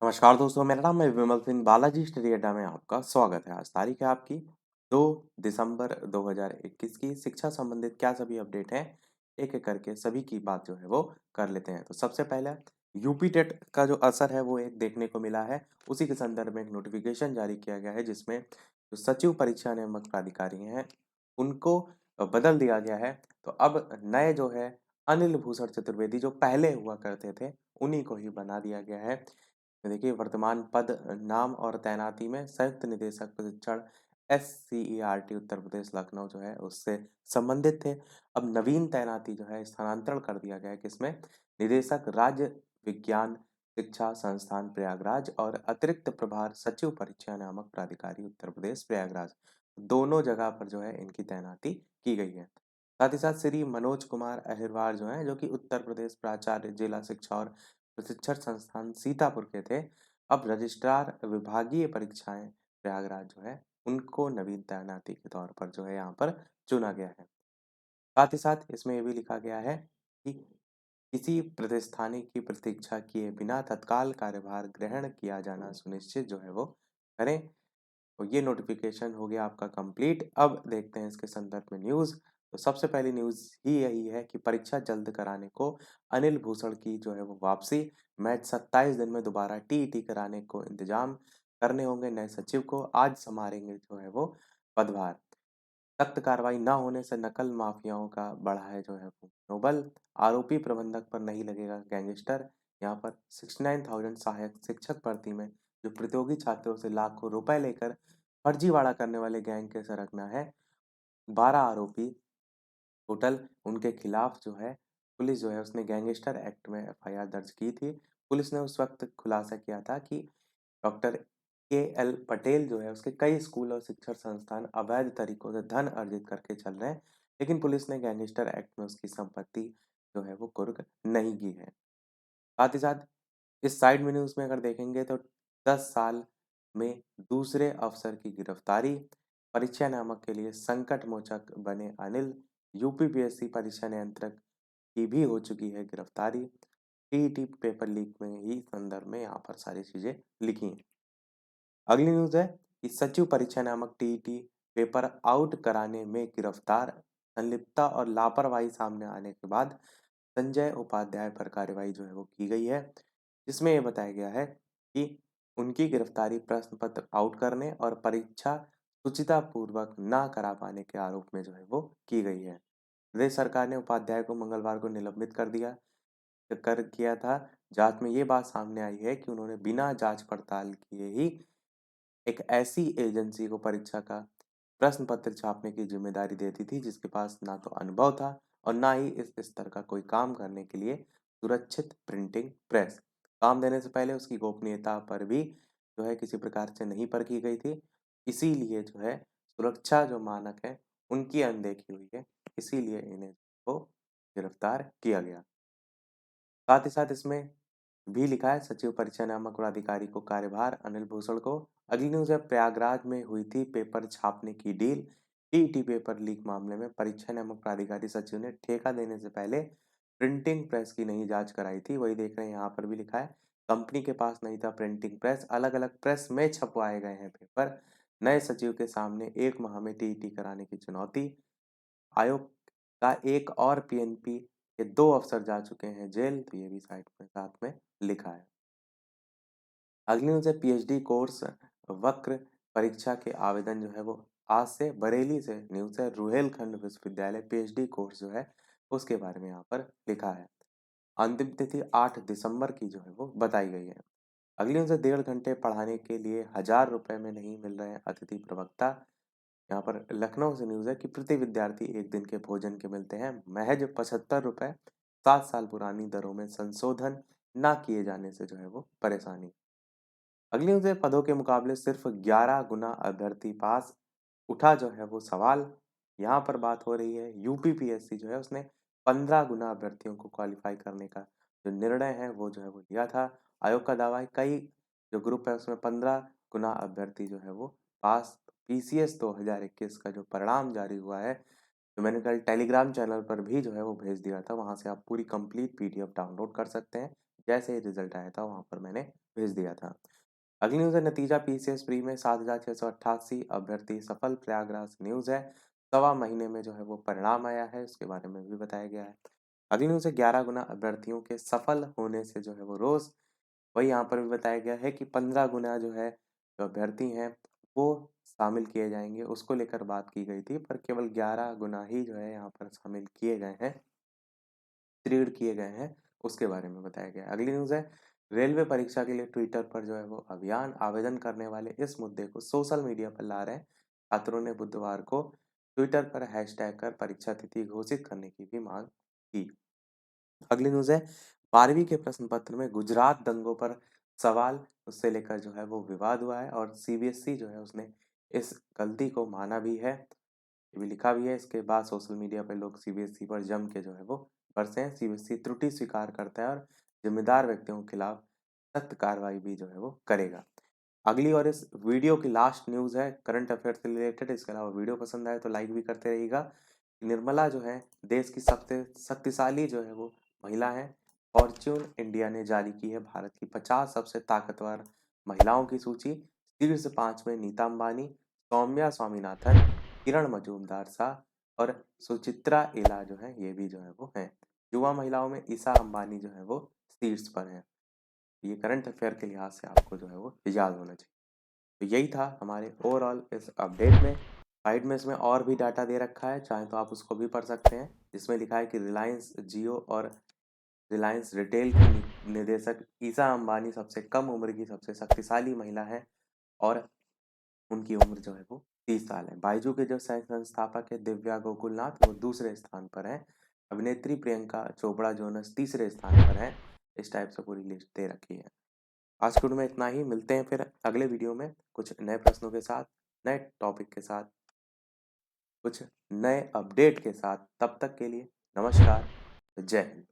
नमस्कार दोस्तों, मेरा नाम है विमल सिंह। बालाजी स्टडी अड्डा में आपका स्वागत है। आज तारीख है आपकी 2 दिसंबर 2021 की। शिक्षा संबंधित क्या सभी अपडेट हैं, एक एक करके सभी की बात जो है वो कर लेते हैं। तो सबसे पहले यूपी टेट का जो असर है वो एक देखने को मिला है। उसी के संदर्भ में एक नोटिफिकेशन जारी किया गया है जिसमें जो सचिव परीक्षा नियामक प्राधिकारी हैं उनको बदल दिया गया है। तो अब नए जो है अनिल भूषण चतुर्वेदी जो पहले हुआ करते थे उन्हीं को ही बना दिया गया है। देखिए, वर्तमान पद, नाम और तैनाती में संयुक्त निदेशक प्रशिक्षण SCERT उत्तर प्रदेश लखनऊ जो है उससे संबंधित थे। अब नवीन तैनाती जो है स्थानांतरण कर दिया गया है किसमें, निदेशक राज्य विज्ञान शिक्षा संस्थान प्रयागराज और अतिरिक्त प्रभार सचिव परीक्षा नामक प्राधिकारी उत्तर प्रदेश प्रयागराज, दोनों जगह पर जो है इनकी तैनाती की गई है। साथ ही साथ श्री मनोज कुमार अहिरवार जो है, जो कि उत्तर प्रदेश प्राचार्य जिला शिक्षा और प्रशिक्षण संस्थान सीतापुर के थे, अब रजिस्ट्रार विभागीय परीक्षाएं प्रयागराज जो है उनको नवीन तैनाती के तौर पर जो है यहाँ पर चुना गया है। साथ ही साथ इसमें ये भी लिखा गया है कि किसी प्रतिस्थानी की प्रतीक्षा किए बिना तत्काल कार्यभार ग्रहण किया जाना सुनिश्चित जो है वो करें। तो ये नोटिफिकेशन हो गया आपका कंप्लीट। अब देखते हैं इसके संदर्भ में न्यूज़। तो सबसे पहली न्यूज़ ही यही है कि परीक्षा जल्द कराने को अनिल भूषण की जो है वो वापसी। मैच 27 दिन में दोबारा टीईटी कराने को इंतजाम करने होंगे नए सचिव को। आज संभालेंगे जो है वो पदभार। सख्त कार्रवाई न होने से नकल माफियाओं का बढ़ा है जो है वो नोबल। आरोपी प्रबंधक पर नहीं लगेगा गैंगस्टर। यहाँ पर 69,000 सहायक शिक्षक भर्ती में जो प्रतियोगी छात्रों से लाखों रुपए लेकर फर्जीवाड़ा करने वाले गैंग के सरगना है। 12 आरोपी टोटल उनके खिलाफ जो है पुलिस जो है उसने गैंगस्टर एक्ट में एफआईआर दर्ज की थी। पुलिस ने उस वक्त खुलासा किया था कि डॉक्टर KL पटेल जो है उसके कई स्कूल और शिक्षण संस्थान अवैध तरीकों से धन अर्जित करके चल रहे हैं, लेकिन पुलिस ने गैंगस्टर एक्ट में उसकी संपत्ति जो है वो कुर्क नहीं की है। साथ ही साथ इस साइड में न्यूज़ में अगर देखेंगे तो 10 साल में दूसरे अफसर की गिरफ्तारी। परीक्षा नियामक के लिए संकट मोचक बने अनिल। यूपीपीएससी परीक्षा नियंत्रक की भी हो चुकी है गिरफ्तारी। टीईटी पेपर लीक में ही संदर्भ में यहाँ पर सारी चीजें लिखी हैं। अगली न्यूज़ है कि सचिव परीक्षा नामक टीईटी पेपर आउट कराने में गिरफ्तार। संलिप्तता और लापरवाही सामने आने के बाद संजय उपाध्याय पर कार्रवाई जो है वो की गई है, जिसमें ये बताया गया है कि उनकी गिरफ्तारी प्रश्न पत्र आउट करने और परीक्षा सुचितापूर्वक ना करा पाने के आरोप में जो है वो की गई है। प्रदेश सरकार ने उपाध्याय को मंगलवार को निलंबित कर किया था। जांच में ये बात सामने आई है कि उन्होंने बिना जांच पड़ताल किए ही एक ऐसी एजेंसी को परीक्षा का प्रश्न पत्र छापने की जिम्मेदारी देती थी जिसके पास ना तो अनुभव था और ना ही इस स्तर का कोई काम करने के लिए सुरक्षित प्रिंटिंग प्रेस। काम देने से पहले उसकी गोपनीयता पर भी जो है किसी प्रकार से नहीं परखी गई थी। इसीलिए जो है सुरक्षा जो मानक है उनकी अनदेखी हुई है, इसीलिए इन्हें को गिरफ्तार किया गया। साथ ही साथ इसमें भी लिखा है सचिव परीक्षा नियामक और अधिकारी को कार्यभार अनिल भूषण को। अगली न्यूज है प्रयागराज में हुई थी पेपर छापने की डील। टीईटी पेपर लीक मामले में परीक्षा नियामक प्राधिकारी सचिव ने ठेका देने से पहले प्रिंटिंग प्रेस की नहीं जांच कराई थी। वही देख रहे हैं यहाँ पर भी लिखा है कंपनी के पास नहीं था प्रिंटिंग प्रेस, अलग अलग प्रेस में छपवाए गए हैं पेपर। नए सचिव के सामने 1 माह में टीईटी कराने की चुनौती। आयोग का एक और पीएनपी के 2 अफसर जा चुके हैं जेल, तो ये भी साइट में साथ में लिखा है। अगली न्यूज है पीएचडी कोर्स वक्र परीक्षा के आवेदन जो है वो आज से बरेली से न्यूज है रुहेलखंड विश्वविद्यालय पीएचडी कोर्स जो है उसके बारे में यहाँ पर लिखा है। अंतिम तिथि 8 दिसंबर की जो है वो बताई गई है। अगली न्यूज है 1.5 घंटे पढ़ाने के लिए 1,000 रुपए में नहीं मिल रहे हैं अतिथि प्रवक्ता। यहाँ पर लखनऊ से न्यूज है कि प्रति विद्यार्थी एक दिन के भोजन के मिलते हैं महज 75 रुपए। 7 साल पुरानी दरों में संशोधन ना किए जाने से जो है वो परेशानी। अगली न्यूज़ है पदों के मुकाबले सिर्फ 11 गुना अभ्यर्थी पास, उठा जो है वो सवाल। यहाँ पर बात हो रही है यूपीपीएससी जो है उसने 15 गुना अभ्यर्थियों को क्वालिफाई करने का जो निर्णय है वो जो है वो लिया था। आयोग का दावा है कई जो ग्रुप है उसमें 15 गुना अभ्यर्थी जो है वो पास। पीसीएस 2021 का जो परिणाम जारी हुआ है, जो मैंने कल टेलीग्राम चैनल पर भी जो है वो भेज दिया था, वहां से आप पूरी कंप्लीट पीडीएफ डाउनलोड कर सकते हैं। जैसे ही रिजल्ट आया था वहाँ पर मैंने भेज दिया था। अगली न्यूज़ है नतीजा पीसीएस प्री में 7,688 अभ्यर्थी सफल, प्रयागराज न्यूज़ है। सवा महीने में जो है वो परिणाम आया है, उसके बारे में भी बताया गया है। अगली न्यूज़ है 11 गुना अभ्यर्थियों के सफल होने से जो है वो रोज, वही यहाँ पर भी बताया गया है कि 15 गुना जो है जो अभ्यर्थी हैं वो शामिल किए जाएंगे, उसको लेकर बात की गई थी, पर केवल 11 गुना ही जो है यहाँ पर शामिल किए गए हैं, उत्तीर्ण किए गए हैं, उसके बारे में बताया गया है। अगली न्यूज़ है रेलवे परीक्षा के लिए ट्विटर पर जो है वो अभियान, आवेदन करने वाले इस मुद्दे को सोशल मीडिया पर ला रहे हैं छात्रों ने बुधवार को ट्विटर पर हैशटैग कर परीक्षा तिथि घोषित करने की भी मांग की। अगली न्यूज़ है 12वीं के प्रश्न पत्र में गुजरात दंगों पर सवाल, उससे लेकर जो है वो विवाद हुआ है और सीबीएसई जो है उसने इस गलती को माना भी है, ये भी लिखा भी है। इसके बाद सोशल मीडिया पे लोग सीबीएसई पर जम के जो है वो बरसे हैं। सीबीएसई त्रुटि स्वीकार करता है और जिम्मेदार व्यक्तियों के खिलाफ सख्त कार्रवाई भी जो है वो करेगा। अगली और इस वीडियो की लास्ट न्यूज़ है करंट अफेयर से रिलेटेड। इसके अलावा वीडियो पसंद आए तो लाइक भी करते रहिएगा। निर्मला जो है देश की सबसे शक्तिशाली जो है वो महिला है। फॉर्च्यून इंडिया ने जारी की है भारत की 50 सबसे ताकतवर महिलाओं की सूची। शीर्ष 5 में नीता अंबानी, सौम्या स्वामीनाथन, किरण मजूमदार शाह और सुचित्रा इला जो है ये भी जो है वो हैं। युवा महिलाओं में ईशा अंबानी जो है वो शीर्ष पर है। ये करंट अफेयर के लिहाज से आपको जो है वो याद होना चाहिए। तो यही था हमारे ओवरऑल इस अपडेट में। साइड में इसमें और भी डाटा दे रखा है, चाहे तो आप उसको भी पढ़ सकते हैं, जिसमें लिखा है कि रिलायंस जियो और रिलायंस रिटेल की निदेशक ईशा अंबानी सबसे कम उम्र की सबसे शक्तिशाली महिला है और उनकी उम्र जो है वो 30 साल है। बायजू के जो सह संस्थापक है दिव्या गोकुलनाथ, वो दूसरे स्थान पर है। अभिनेत्री प्रियंका चोपड़ा जोनस तीसरे स्थान पर है। इस टाइप से पूरी लिस्ट दे रखी है। आज के वीडियो में इतना ही, मिलते हैं फिर अगले वीडियो में कुछ नए प्रश्नों के साथ, नए टॉपिक के साथ, कुछ नए अपडेट के साथ। तब तक के लिए नमस्कार, जय हिंद।